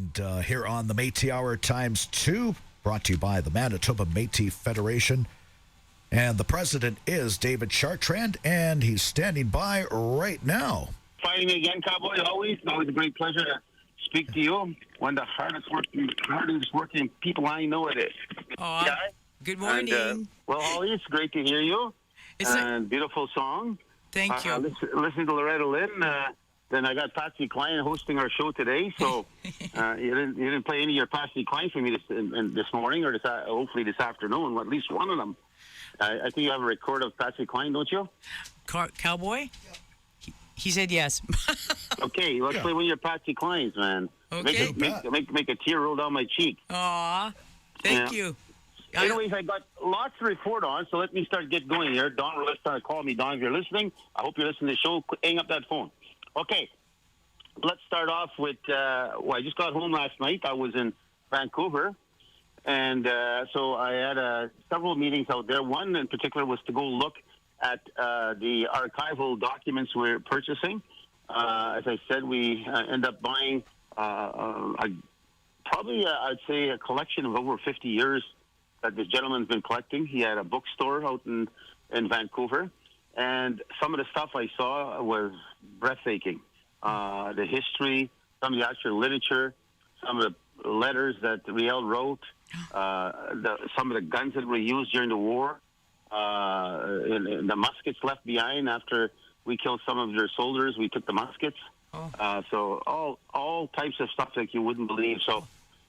And here on the Métis Hour ×2, brought to you by the Manitoba Métis Federation. And the president is David Chartrand, and he's standing by right now. Fighting me again, Cowboy, always. It's always a great pleasure to speak to you. One of the hardest working people I know it is. Oh, good morning. And, well, Holly, it's great to hear you. And beautiful song. Thank you. Listening to Loretta Lynn. Then I got Patsy Cline hosting our show today. So you didn't play any of your Patsy Cline for me this morning, or hopefully this afternoon. At least one of them. I think you have a record of Patsy Cline, don't you? Cowboy? He said yes. Okay, let's play one of your Patsy Clines, man. Okay. Make a tear roll down my cheek. Aw, thank you. Anyways, I got lots to report on, so let me get going here. Don, let's start calling me. Don, if you're listening, I hope you're listening to the show. Hang up that phone. Okay, let's start off with, I just got home last night. I was in Vancouver, and so I had several meetings out there. One in particular was to go look at the archival documents we're purchasing. As I said, we end up buying I'd say a collection of over 50 years that this gentleman's been collecting. He had a bookstore out in Vancouver, and some of the stuff I saw was breathtaking. The history, some of the actual literature, some of the letters that Riel wrote, some of the guns that were used during the war, and the muskets left behind after we killed some of their soldiers. We took the muskets. So all types of stuff like you wouldn't believe. So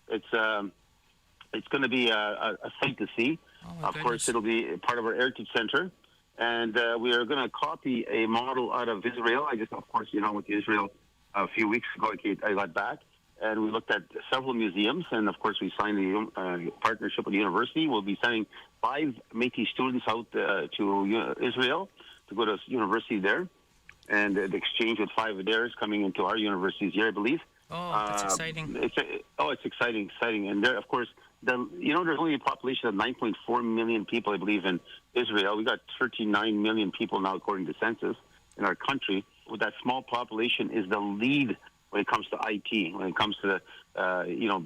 it's going to be a sight to see. Of course, it'll be part of our Heritage Center. And we are going to copy a model out of Israel. Of course, went to Israel a few weeks ago. I got back. And we looked at several museums. And, of course, we signed a partnership with the university. We'll be sending 5 Métis students out to Israel to go to university there. And the exchange with 5 of theirs coming into our universities here, I believe. Oh, that's exciting. It's exciting. And there, of course, there's only a population of 9.4 million people, I believe, in Israel. We got 39 million people now, according to census, in our country. With that small population is the lead when it comes to IT, when it comes to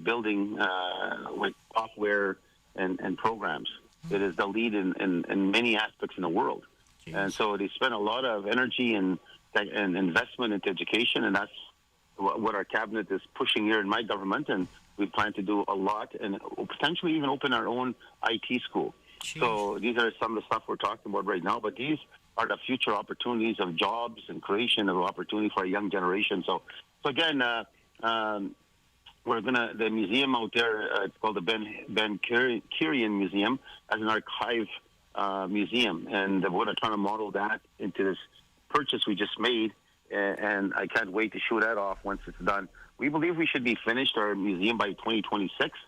building with software and programs. It is the lead in many aspects in the world. Jeez. And so they spend a lot of energy and investment into education, and that's what our cabinet is pushing here in my government, and we plan to do a lot and potentially even open our own IT school. Jeez. So these are some of the stuff we're talking about right now, but these are the future opportunities of jobs and creation of opportunity for a young generation. So again, the museum out there, it's called the Ben Kirian Museum, as an archive museum, and we're going to try to model that into this purchase we just made, and I can't wait to show that off once it's done. We believe we should be finished our museum by 2026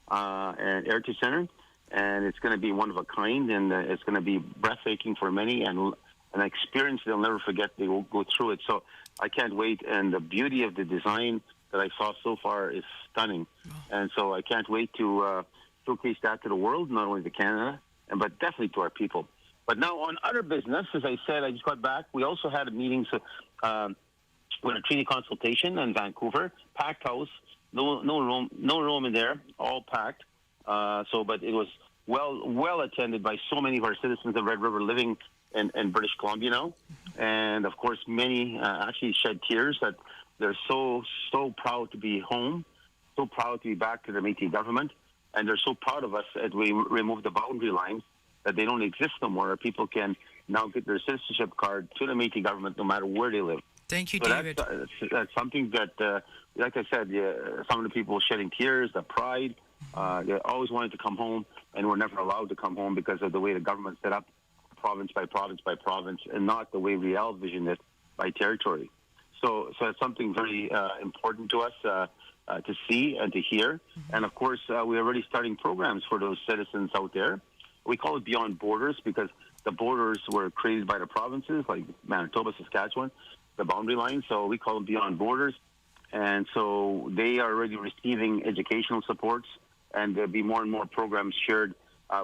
at Heritage Center, and it's going to be one of a kind, and it's going to be breathtaking for many, and an experience they'll never forget. They will go through it. So I can't wait, and the beauty of the design that I saw so far is stunning, and so I can't wait to showcase that to the world, not only to Canada, but definitely to our people. But now on other business, as I said, I just got back. We also had a meeting with a treaty consultation in Vancouver, packed house, no room in there, all packed. But it was well attended by so many of our citizens of Red River living in British Columbia now, and of course many actually shed tears that they're so proud to be home, so proud to be back to the Métis government, and they're so proud of us that we removed the boundary lines, that they don't exist no more. People can now get their citizenship card to the Métis government no matter where they live. Thank you, David. That's something that, like I said, some of the people shedding tears, the pride. They always wanted to come home, and were never allowed to come home because of the way the government set up, province by province by province, and not the way Riel visioned it by territory. So it's something very important to us to see and to hear. Mm-hmm. And of course, we're already starting programs for those citizens out there. We call it Beyond Borders because the borders were created by the provinces, like Manitoba, Saskatchewan, the boundary line. So we call them Beyond Borders. And so they are already receiving educational supports, and there'll be more and more programs shared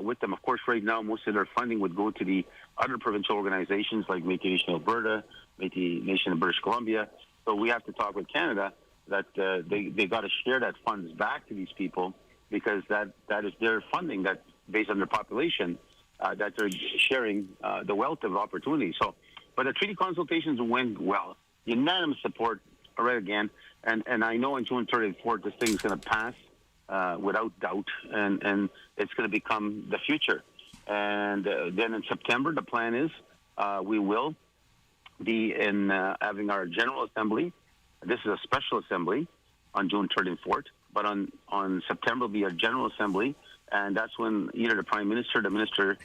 with them. Of course, right now, most of their funding would go to the other provincial organizations like Métis Nation Alberta, Métis Nation of British Columbia. So we have to talk with Canada that they got to share that funds back to these people, because that is their funding that based on their population that they're sharing the wealth of opportunity. So, but the treaty consultations went well, unanimous support right again, and I know on June 34th this thing's going to pass without doubt, and it's going to become the future. And then in September, the plan is we will be in having our General Assembly. This is a special assembly on June 34th, but on September will be a General Assembly, and that's when either the Prime Minister, the Minister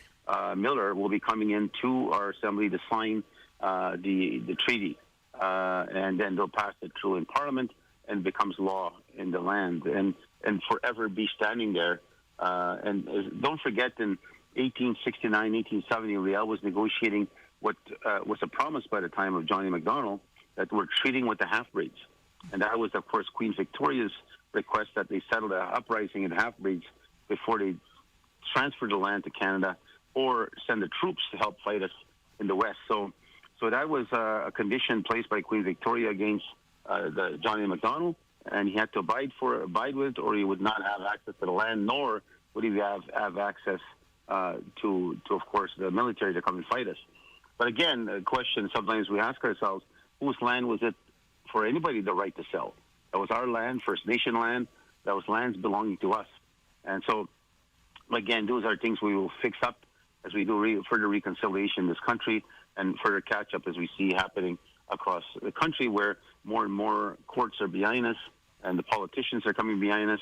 Miller, will be coming into our assembly to sign the treaty, and then they'll pass it through in Parliament and it becomes law in the land, and forever be standing there. And don't forget, in 1869, 1870, Riel was negotiating what was a promise by the time of Johnny MacDonald, that we're treating with the half-breeds. And that was, of course, Queen Victoria's request that they settle the uprising in half-breeds before they transfer the land to Canada or send the troops to help fight us in the West. So that was a condition placed by Queen Victoria against the Johnny MacDonald, and he had to abide with it, or he would not have access to the land, nor would he have access to, of course, the military to come and fight us. But again, the question sometimes we ask ourselves, whose land was it for anybody the right to sell? That was our land, First Nation land. That was lands belonging to us. And so, again, those are things we will fix up as we do further reconciliation in this country, and further catch up as we see happening across the country, where more and more courts are behind us and the politicians are coming behind us.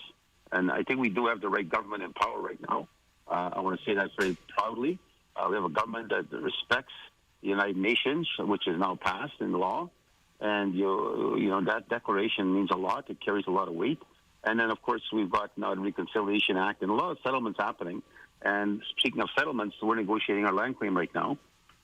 And I think we do have the right government in power right now. I want to say that very proudly. We have a government that respects the United Nations, which is now passed in law. And, you know, that declaration means a lot. It carries a lot of weight. And then, of course, we've got now the Reconciliation Act and a lot of settlements happening. And speaking of settlements, we're negotiating our land claim right now.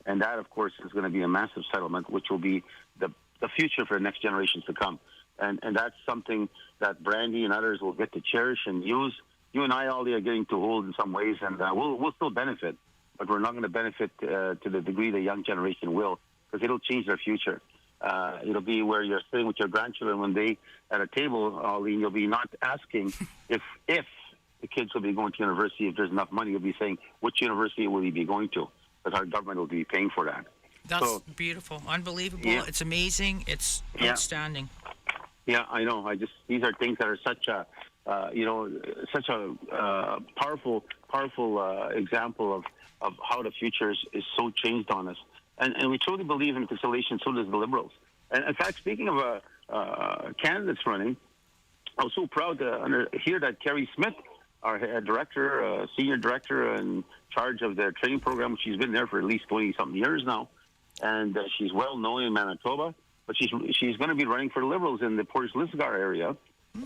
And that, of course, is going to be a massive settlement, which will be the future for the next generations to come. And that's something that Brandy and others will get to cherish and use. You and I, Aldi, are getting to hold in some ways, and we'll still benefit. But we're not going to benefit to the degree the young generation will, because it'll change their future. It'll be where you're sitting with your grandchildren one day at a table, Aldi, and you'll be not asking if the kids will be going to university, if there's enough money. You'll be saying, which university will he be going to? Because our government will be paying for that. That's beautiful, unbelievable. Yeah. It's amazing. It's outstanding. Yeah, I know. These are things that are such a powerful example of how the future is so changed on us. And we truly believe in conciliation, so does the Liberals. And in fact, speaking of candidates running, I was so proud to hear that Kerry Smith, our director, senior director in charge of the training program, she's been there for at least 20-something years now, and she's well known in Manitoba, but she's going to be running for the Liberals in the Port Lisgar area.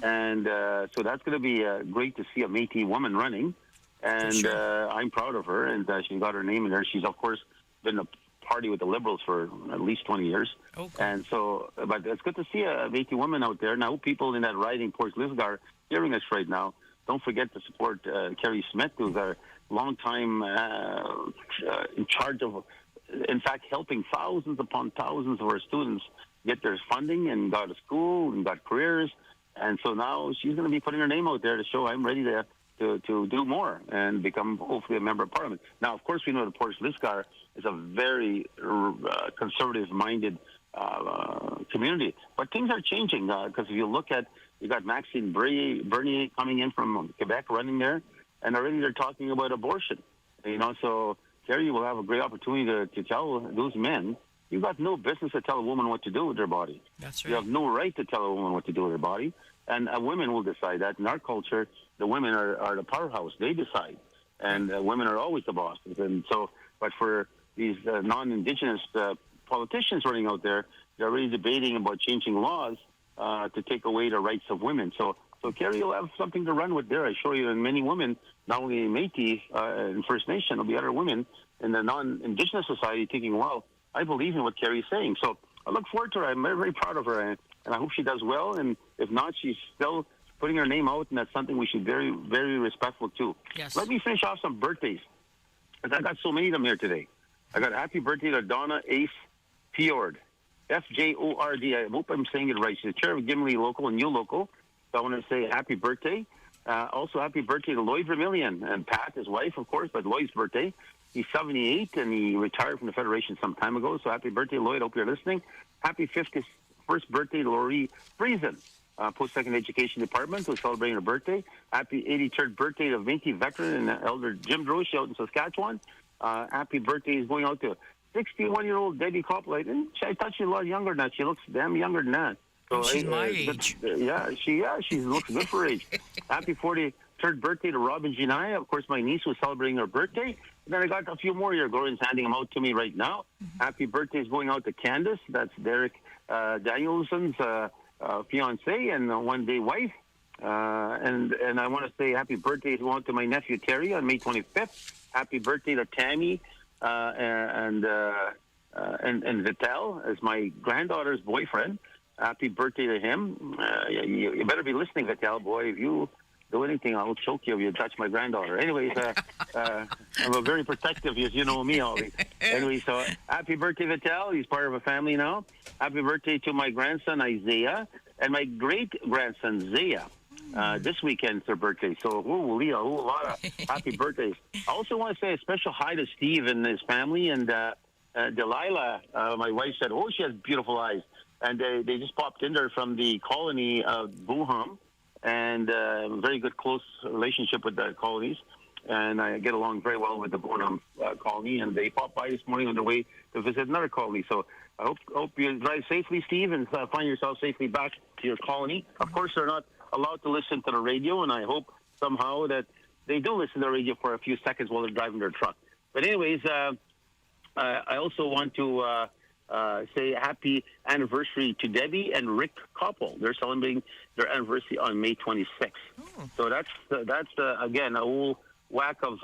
And so that's going to be great to see a Métis woman running. And sure. I'm proud of her, and she got her name in there. She's, of course, been a party with the Liberals for at least 20 years. Okay. And so, but it's good to see a Métis woman out there. Now, people in that riding, Port Lisgar, hearing us right now, don't forget to support Kerry Smith, who's a long time in charge of, in fact, helping thousands upon thousands of our students get their funding and go to school and got careers. And so now she's going to be putting her name out there to show I'm ready to do more and become hopefully a member of Parliament. Now, of course, we know the Port Lisgar is a very conservative-minded community. But things are changing because if you look at, you got Maxime Bernier coming in from Quebec running there, and already they're talking about abortion. You know, so Kerry will have a great opportunity to tell those men, you've got no business to tell a woman what to do with their body. That's right. You have no right to tell a woman what to do with her body. And women will decide that. In our culture, the women are the powerhouse. They decide. And women are always the bosses. And so, but for these non-Indigenous politicians running out there, they're already debating about changing laws to take away the rights of women. So Kerry will have something to run with there. I assure you, and many women, not only Métis and First Nation, there'll be other women in the non-Indigenous society thinking, well, I believe in what Kerry's saying. So I look forward to her. I'm very, very proud of her, and I hope she does well. And if not, she's still putting her name out, and that's something we should be very, very respectful to. Yes. Let me finish off some birthdays, because I got so many of them here today. I got a happy birthday to Donna Ace Fjord. Fjord. I hope I'm saying it right. She's the chair of Gimli Local and New Local. So I want to say happy birthday. Also, happy birthday to Lloyd Vermillion and Pat, his wife, of course, but Lloyd's birthday. He's 78, and he retired from the Federation some time ago. So happy birthday, Lloyd. Hope you're listening. Happy 51st birthday to Laurie Friesen, Post-Secondary Education Department, who's celebrating her birthday. Happy 83rd birthday to Métis veteran and Elder Jim Drosh out in Saskatchewan. Happy birthday is going out to 61-year-old Debbie Copley. I thought she was a lot younger than that. She looks damn younger than that. So, she's my age. She looks good for her age. Happy 43rd birthday to Robin Ginaya. Of course, my niece was celebrating her birthday. And then I got a few more here. Gloria's handing them out to me right now. Happy birthday is going out to Candace. That's Derek Danielson's fiance and one-day wife. And I want to say happy birthday is going out to my nephew Terry on May 25th. Happy birthday to Tammy and Vital as my granddaughter's boyfriend. Happy birthday to him. You better be listening, Vital, boy. If you do anything, I'll choke you if you touch my granddaughter. Anyways, I'm a very protective, as you know me always. Anyway, so happy birthday, Vital. He's part of a family now. Happy birthday to my grandson, Isaiah, and my great-grandson, Zaya. This weekend's their birthday. So, a whole lot of happy birthdays. I also want to say a special hi to Steve and his family. And Delilah, my wife, said, she has beautiful eyes. And they just popped in there from the colony of Buham, and very good, close relationship with the colonies. And I get along very well with the Buham colony. And they popped by this morning on their way to visit another colony. So I hope you drive safely, Steve, and find yourself safely back to your colony. Of course, they're not allowed to listen to the radio, and I hope somehow that they do listen to the radio for a few seconds while they're driving their truck. But anyways, I also want to say happy anniversary to Debbie and Rick Koppel. They're celebrating their anniversary on May 26th. Oh. So that's again, a whole whack of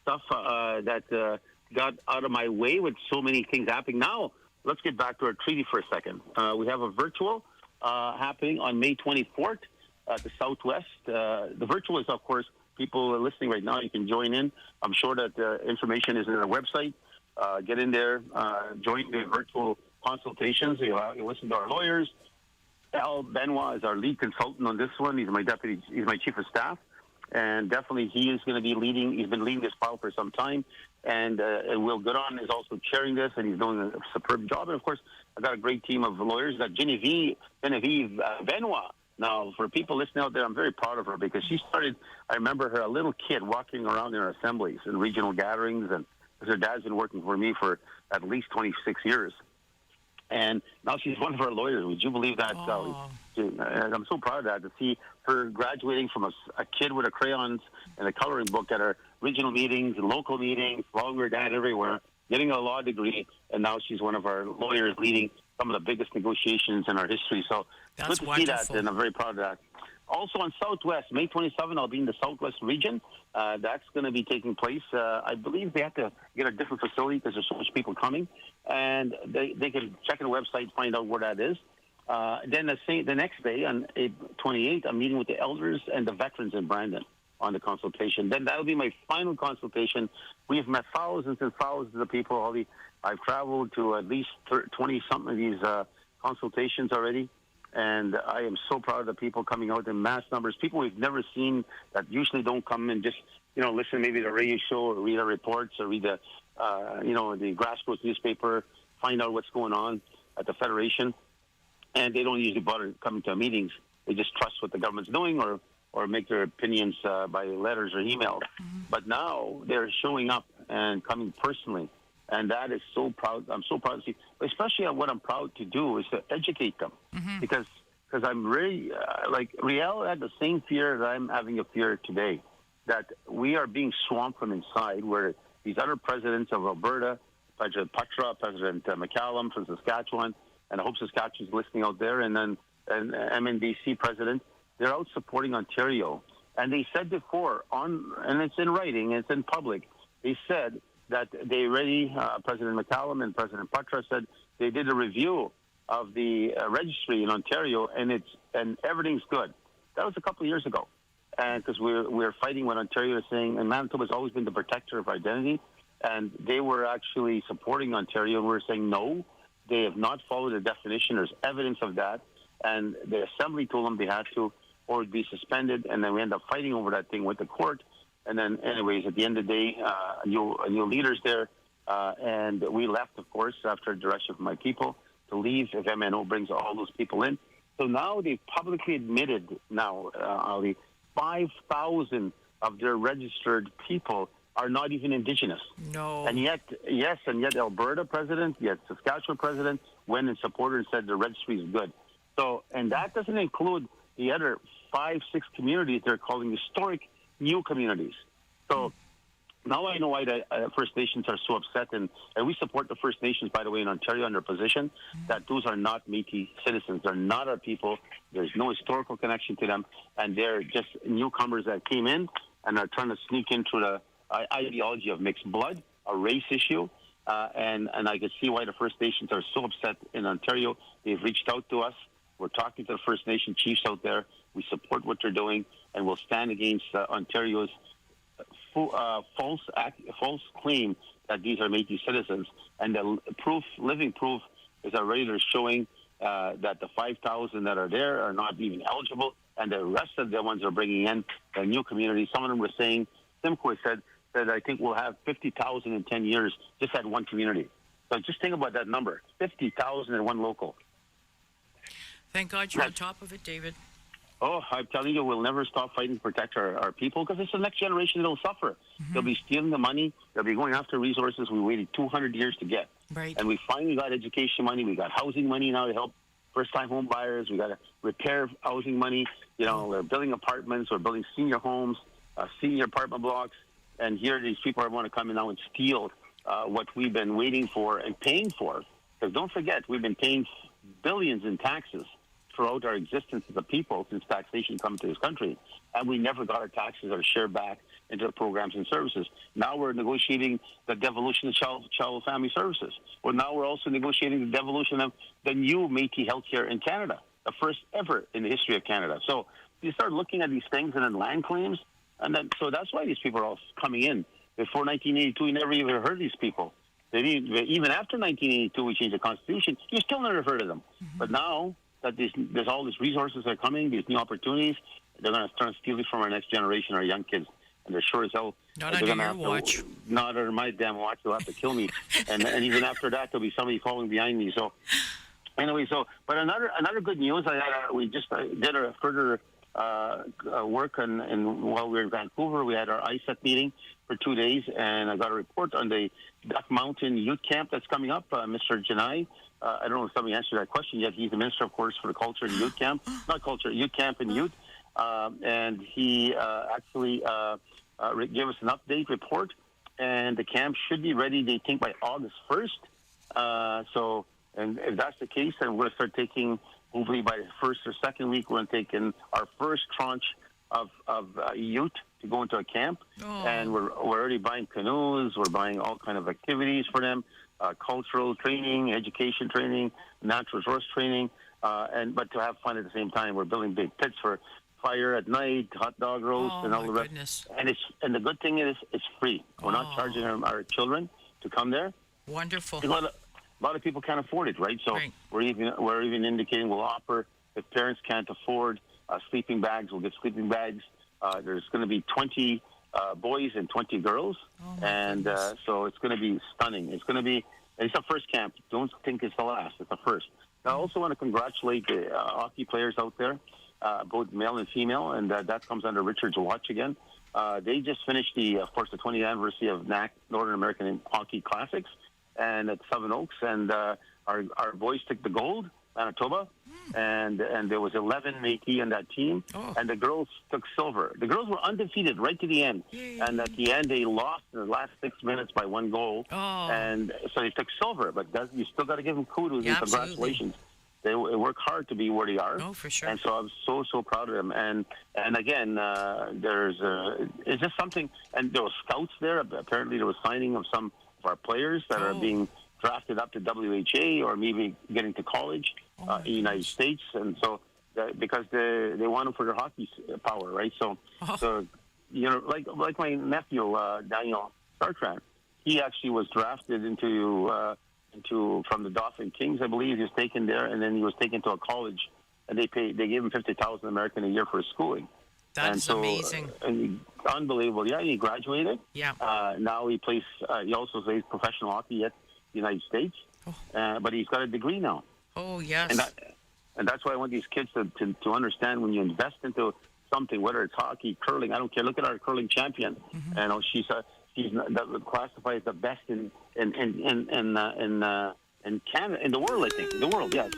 stuff that got out of my way with so many things happening. Now, let's get back to our treaty for a second. We have a virtual happening on May 24th at the Southwest. The virtual is, of course, people listening right now, you can join in. I'm sure that information is in our website. Get in there, join the virtual consultations. You'll listen to our lawyers. Al Benoit is our lead consultant on this one. He's my chief of staff. And definitely he is going to be he's been leading this file for some time. And Will Goodon is also chairing this, and he's doing a superb job. And, of course, I've got a great team of lawyers. Got Genevieve Benoit. Now, for people listening out there, I'm very proud of her because she started, I remember her, a little kid walking around in our assemblies and regional gatherings, and her dad's been working for me for at least 26 years. And now she's one of our lawyers. Would you believe that, Sally? I'm so proud of that, to see her graduating from a kid with a crayons and a coloring book at our regional meetings and local meetings, following her dad everywhere, getting a law degree, and now she's one of our lawyers leading some of the biggest negotiations in our history. So that's good to wonderful. See that, and I'm very proud of that. Also on Southwest, May 27th, I'll be in the Southwest region. That's going to be taking place. I believe they have to get a different facility because there's so much people coming. And they can check on the website, find out where that is. Then the next day, on April 28th, I'm meeting with the elders and the veterans in Brandon on the consultation. Then that'll be my final consultation. We've met thousands and thousands of people. I've traveled to at least 20-something of these consultations already. And I am so proud of the people coming out in mass numbers. People we've never seen that usually don't come and just, listen maybe to the radio show or read our reports or read the grassroots newspaper, find out what's going on at the Federation. And they don't usually bother coming to meetings. They just trust what the government's doing or make their opinions by letters or emails. Mm-hmm. But now they're showing up and coming personally. And that is so proud. I'm so proud to see. Especially what I'm proud to do is to educate them. Mm-hmm. Because I'm really, Riel had the same fear that I'm having a fear today, that we are being swamped from inside, where these other presidents of Alberta, President Patra, President McCallum from Saskatchewan, and I hope Saskatchewan's listening out there, and then MNDC president, they're out supporting Ontario. And they said before, and it's in writing, it's in public, they said that they already, President McCallum and President Patra said they did a review of the registry in Ontario, and everything's good. That was a couple of years ago, and because we're fighting what Ontario is saying, and Manitoba has always been the protector of identity, and they were actually supporting Ontario, and we were saying no, They have not followed the definition. There's evidence of that. And the assembly told them they had to, or it'd be suspended. And then we end up fighting over that thing with the court. And then, anyways, at the end of the day, a new leader's there. And we left, of course, after direction from my people to leave if MNO brings all those people in. So now they've publicly admitted Ali, 5,000 of their registered people are not even Indigenous. No. And yet Alberta president, yet Saskatchewan president went and supported and said the registry is good. So, and that doesn't include the other 5-6 communities they're calling historic new communities. So now I know why the First Nations are so upset, and we support the First Nations, by the way, in Ontario on their position that those are not Métis citizens. They're not our people. There's no historical connection to them, and they're just newcomers that came in and are trying to sneak into the ideology of mixed blood, a race issue, and I can see why the First Nations are so upset in Ontario. They've reached out to us. We're talking to the First Nation chiefs out there. We support what they're doing, and we'll stand against Ontario's false claim that these are Métis citizens. And the living proof is already they're showing that the 5,000 that are there are not even eligible, and the rest of the ones are bringing in the new community. Some of them were saying, Simcoe said that I think we'll have 50,000 in 10 years just at one community. So just think about that number, 50,000 in one local. Thank God you're on top of it, David. Oh, I'm telling you, we'll never stop fighting to protect our people, because it's the next generation that'll suffer. They'll be stealing the money. They'll be going after resources we waited 200 years to get. Right. And we finally got education money. We got housing money now to help first-time home buyers. We got to repair housing money. You know, we're building apartments. We're building senior homes, senior apartment blocks. And here these people want to come in now and steal what we've been waiting for and paying for. Because don't forget, we've been paying billions in taxes throughout our existence as a people since taxation came to this country, and we never got our taxes or share back into the programs and services. Now we're negotiating the devolution of child family services. Well, now we're also negotiating the devolution of the new Métis healthcare in Canada, the first ever in the history of Canada. So you start looking at these things and then land claims, and then so that's why these people are all coming in. Before 1982, you never even heard of these people. Even after 1982, we changed the Constitution, you still never heard of them. But now that there's all these resources that are coming, these new opportunities, they're going to start stealing from our next generation, our young kids. And they're sure as hell. Not under your watch. Not under my damn watch. They'll have to kill me. and even after that, there'll be somebody following behind me. So, anyway, but another good news, we just did a further work while we were in Vancouver. We had our ISET meeting for 2 days, and I got a report on the Duck Mountain Youth Camp that's coming up. Mr. Janai, I don't know if somebody answered that question yet. He's the Minister, of course, for the Culture and Youth Camp. Not Culture, Youth Camp and Youth. And he actually gave us an update report. And the camp should be ready, they think, by August 1st. And if that's the case, then we're going to start taking, hopefully by the first or second week, we're going to take in our first tranche of youth to go into a camp. Oh. And we're already buying canoes. We're buying all kind of activities for them. Cultural training, education training, natural resource training, but to have fun at the same time. We're building big pits for fire at night, hot dog roast, and all the rest. Goodness. And the good thing is it's free. We're not charging our children to come there. Wonderful. A lot of people can't afford it, right? So we're even indicating we'll offer, if parents can't afford sleeping bags, we'll get sleeping bags. There's going to be 20 boys and 20 girls, and so it's going to be stunning. It's the first camp. Don't think it's the last. It's the first. I also want to congratulate the hockey players out there, both male and female, and that comes under Richard's watch again. They just finished of course, the 20th anniversary of NAC, Northern American Hockey Classics, and at Seven Oaks, and our boys took the gold, Manitoba, and there was 11 Métis on that team, and the girls took silver. The girls were undefeated right to the end, and at the end they lost in the last 6 minutes by 1 goal, and so they took silver. But you still got to give them kudos and congratulations. They work hard to be where they are. Oh, for sure. And so I'm so proud of them. And again, it's just something. And there were scouts there. Apparently, there was signing of some of our players that are being drafted up to WHA or maybe getting to college in the United States, and so because they want them for their hockey power, right? So like my nephew Daniel Chartrand, he actually was drafted into from the Dauphin Kings, I believe. He was taken there, and then he was taken to a college, and they gave him 50,000 American a year for his schooling. That's amazing. Unbelievable. Yeah, he graduated. Yeah. Now he plays. He also plays professional hockey at the United States, but he's got a degree now. Oh yes. And that's why I want these kids to understand, when you invest into something, whether it's hockey, curling, I don't care. Look at our curling champion. And she's classified as the best in Canada, in the world. I think the world. Yeah.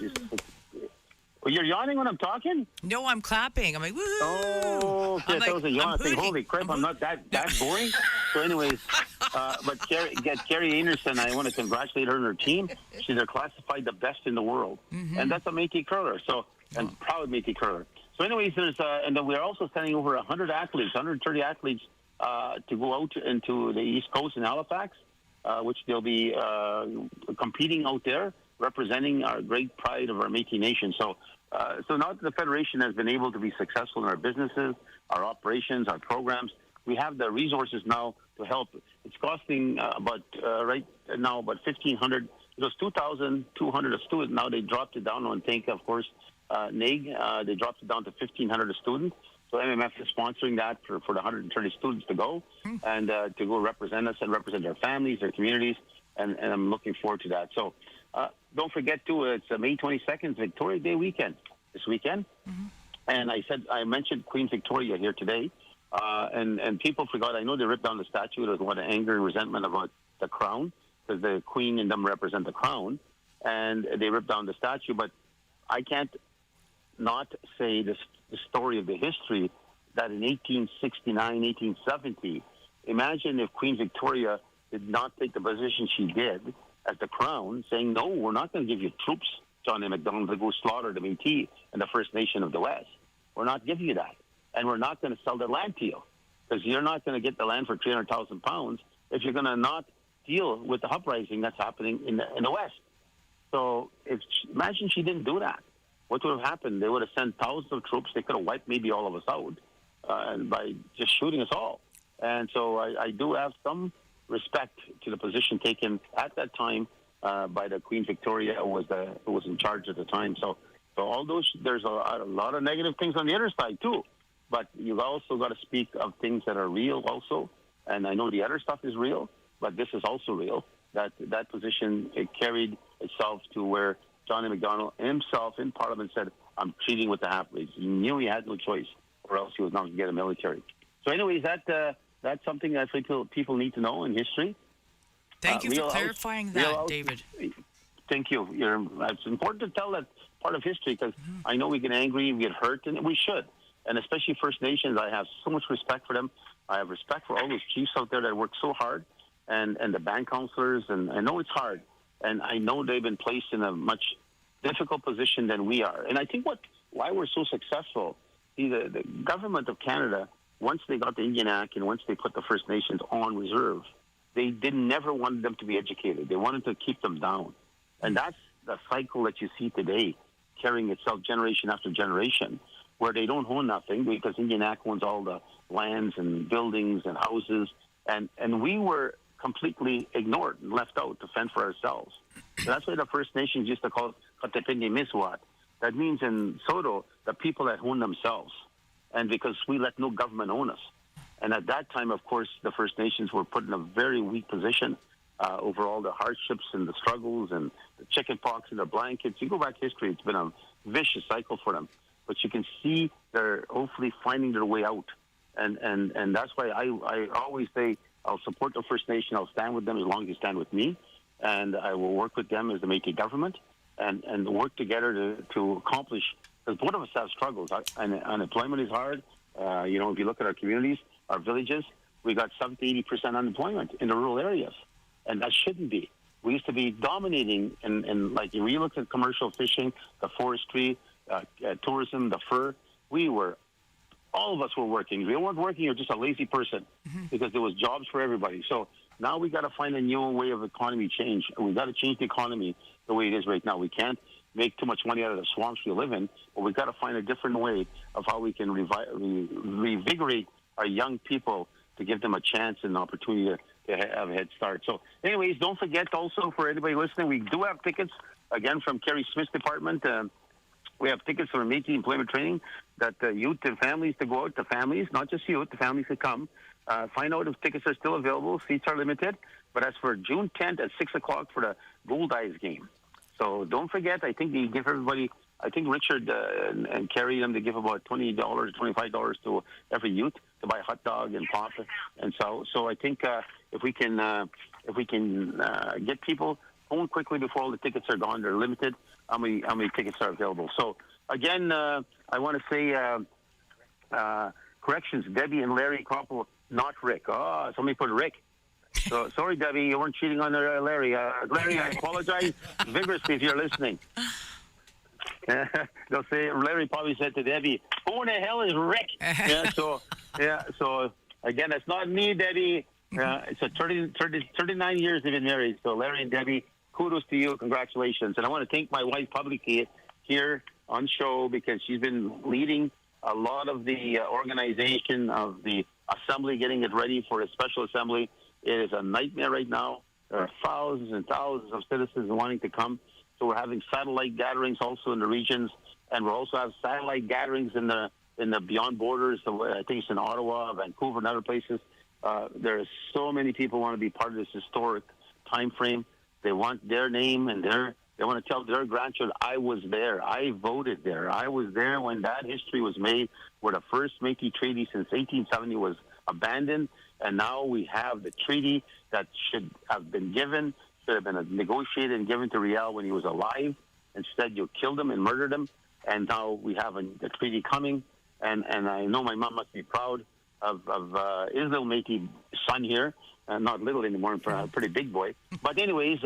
You're yawning when I'm talking? No, I'm clapping. I'm like, woo! Oh, okay. That was a yawn. I think, holy crap, I'm not that boring. So, anyways, but Carrie Anderson, I want to congratulate her and her team. They're classified the best in the world, and that's a Métis curler. So, and proud Métis curler. So, anyways, and then we're also sending over 130 athletes to go out into the East Coast in Halifax, which they'll be competing out there, representing our great pride of our Métis Nation. So now that the Federation has been able to be successful in our businesses, our operations, our programs, we have the resources now to help. It's costing right now about 1,500. It was 2,200 a student. Now they dropped it down on Tank, of course, NAIG. They dropped it down to 1,500 a student. So MMF is sponsoring that for the 130 students to go and to go represent us and represent their families, their communities, and I'm looking forward to that. So don't forget, too, it's May 22nd, Victoria Day weekend, this weekend. And I mentioned Queen Victoria here today, and people forgot. I know they ripped down the statue. There was a lot of anger and resentment about the crown, because the Queen and them represent the crown, and they ripped down the statue. But I can't not say the story of the history that in 1869, 1870, imagine if Queen Victoria did not take the position she did as the crown, saying, no, we're not going to give you troops, John A. Macdonald, to go slaughter the Métis and the First Nation of the West. We're not giving you that. And we're not going to sell the land to you, because you're not going to get the land for 300,000 pounds if you're going to not deal with the uprising that's happening in the West. So imagine she didn't do that. What would have happened? They would have sent thousands of troops. They could have wiped maybe all of us out by just shooting us all. And so I do have some respect to the position taken at that time by the Queen Victoria, who was in charge at the time. So all those, there's a lot of negative things on the other side too, but you've also got to speak of things that are real also. And I know the other stuff is real, but this is also real. That position, it carried itself to where John A. Macdonald himself in Parliament said, I'm treating with the half-breeds. He knew he had no choice, or else he was not going to get a military. So anyways, that's something that I think people need to know in history. Thank you for clarifying that, David. Thank you. It's important to tell that part of history, because I know we get angry, we get hurt, and we should. And especially First Nations, I have so much respect for them. I have respect for all those chiefs out there that work so hard, and the band counselors, and I know it's hard. And I know they've been placed in a much difficult position than we are. And I think why we're so successful, the government of Canada, once they got the Indian Act and once they put the First Nations on reserve, they never wanted them to be educated. They wanted to keep them down. And that's the cycle that you see today, carrying itself generation after generation, where they don't own nothing because Indian Act owns all the lands and buildings and houses. And we were completely ignored and left out to fend for ourselves. So that's why the First Nations used to call it Katepindi Miswat. That means in Soto, the people that own themselves. And because we let no government own us. And at that time, of course, the First Nations were put in a very weak position over all the hardships and the struggles and the chicken pox and the blankets. You go back history, it's been a vicious cycle for them. But you can see they're hopefully finding their way out. And that's why I always say I'll support the First Nation. I'll stand with them as long as they stand with me. And I will work with them as the Métis government and work together to accomplish, because both of us have struggles. Unemployment is hard. If you look at our communities, our villages, we got 70-80% unemployment in the rural areas. And that shouldn't be. We used to be dominating in like, if you look at commercial fishing, the forestry, tourism, the fur, all of us were working. If you weren't working, you're just a lazy person because there was jobs for everybody. So now we got to find a new way of economy change. We got to change the economy the way it is right now. We can't make too much money out of the swamps we live in, but we got to find a different way of how we can revigorate our young people to give them a chance and an opportunity to have a head start. So, anyways, don't forget also for anybody listening, we do have tickets again from Kerry Smith's department. We have tickets for Métis employment training that youth and families to go out. The families, not just youth, the families to come. Find out if tickets are still available. Seats are limited. But that's for June 10th at 6 o'clock for the Gold Eyes game. So don't forget, I think they give everybody, I think Richard and Kerry, them, they give about $20, $25 to every youth to buy a hot dog and pop. And so I think if we can get people home quickly before all the tickets are gone, they're limited. How many tickets are available? So again, I want to say corrections. Debbie and Larry Koppel, not Rick. Oh, somebody put Rick. So sorry, Debbie, you weren't cheating on Larry. Larry, I apologize vigorously if you're listening. They'll say Larry probably said to Debbie, "Who in the hell is Rick?" So again, that's not me, Debbie. It's a 39 years they've been married. So Larry and Debbie, kudos to you, congratulations. And I want to thank my wife publicly here on show because she's been leading a lot of the organization of the assembly, getting it ready for a special assembly. It is a nightmare right now. There are thousands and thousands of citizens wanting to come. So we're having satellite gatherings also in the regions, and we'll also have satellite gatherings in the beyond borders. I think it's in Ottawa, Vancouver, and other places. There are so many people who want to be part of this historic time frame. They want their name and they want to tell their grandchildren, I was there. I voted there. I was there when that history was made, where the first Métis Treaty since 1870 was abandoned. And now we have the treaty that should have been given, should have been negotiated and given to Riel when he was alive. Instead, you killed him and murdered him. And now we have a treaty coming. And I know my mom must be proud of his little Métis son here. Not little anymore, a pretty big boy. But anyways,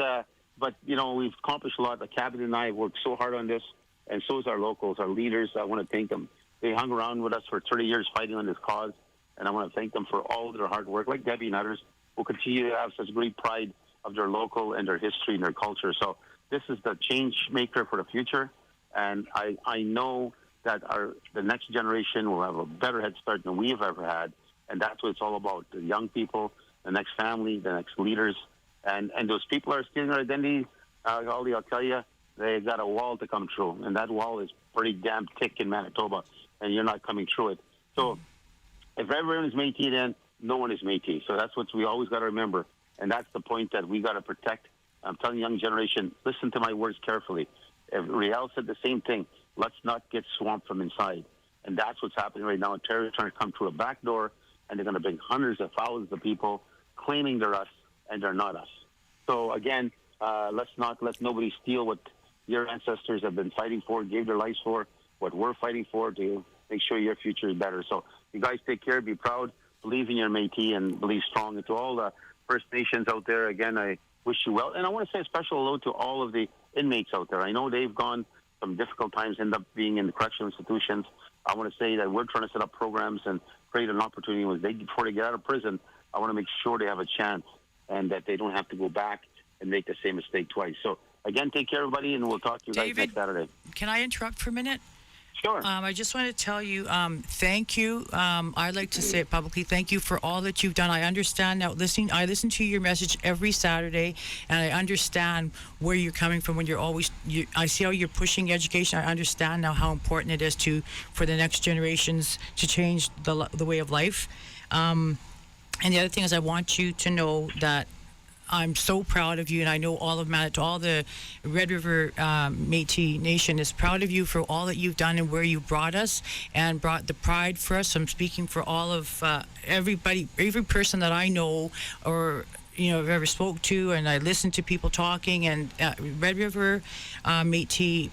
we've accomplished a lot. The cabinet and I worked so hard on this, and so is our locals, our leaders. I want to thank them. They hung around with us for 30 years fighting on this cause, and I want to thank them for all their hard work, like Debbie and others, who continue to have such great pride of their local and their history and their culture. So this is the change maker for the future, and I know that the next generation will have a better head start than we have ever had, and that's what it's all about, the young people, the next family, the next leaders, and those people are stealing our identities. Aldi, I'll tell you, they got a wall to come through, and that wall is pretty damn thick in Manitoba, and you're not coming through it. So if everyone is Métis, then no one is Métis. So that's what we always got to remember, and that's the point that we got to protect. I'm telling the young generation, listen to my words carefully. If Riel said the same thing, let's not get swamped from inside, and that's what's happening right now. Ontario is trying to come through a back door, and they're going to bring hundreds of thousands of people claiming they're us, and they're not us. So again, let's not let nobody steal what your ancestors have been fighting for, gave their lives for, what we're fighting for to make sure your future is better. So you guys take care, be proud, believe in your Métis, and believe strong. And to all the First Nations out there, again, I wish you well. And I want to say a special hello to all of the inmates out there. I know they've gone some difficult times, end up being in the correctional institutions. I want to say that we're trying to set up programs and create an opportunity before they get out of prison. I want to make sure they have a chance and that they don't have to go back and make the same mistake twice. So, again, take care, everybody, and we'll talk to you guys next Saturday. Can I interrupt for a minute? Sure. I just want to tell you, thank you. I'd like to say it publicly. Thank you for all that you've done. I understand now. I listen to your message every Saturday, and I understand where you're coming from. When I see how you're pushing education. I understand now how important it is for the next generations to change the way of life. And the other thing is, I want you to know that I'm so proud of you, and I know all of Manitoba, all the Red River Métis Nation is proud of you for all that you've done and where you brought us and brought the pride for us. I'm speaking for all of everybody, every person that I know or I've ever spoke to, and I listen to people talking. And Red River Métis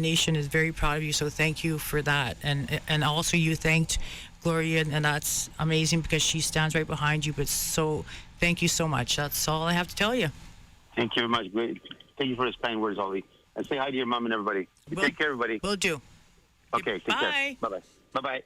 Nation is very proud of you. So thank you for that, and also you thanked Gloria, and that's amazing because she stands right behind you. But so thank you so much. That's all I have to tell you. Thank you very much. Great. Thank you for those kind words, Ollie. And say hi to your mom and everybody. Take care, everybody. Will do. Okay, take care. Bye. Bye-bye. Bye-bye.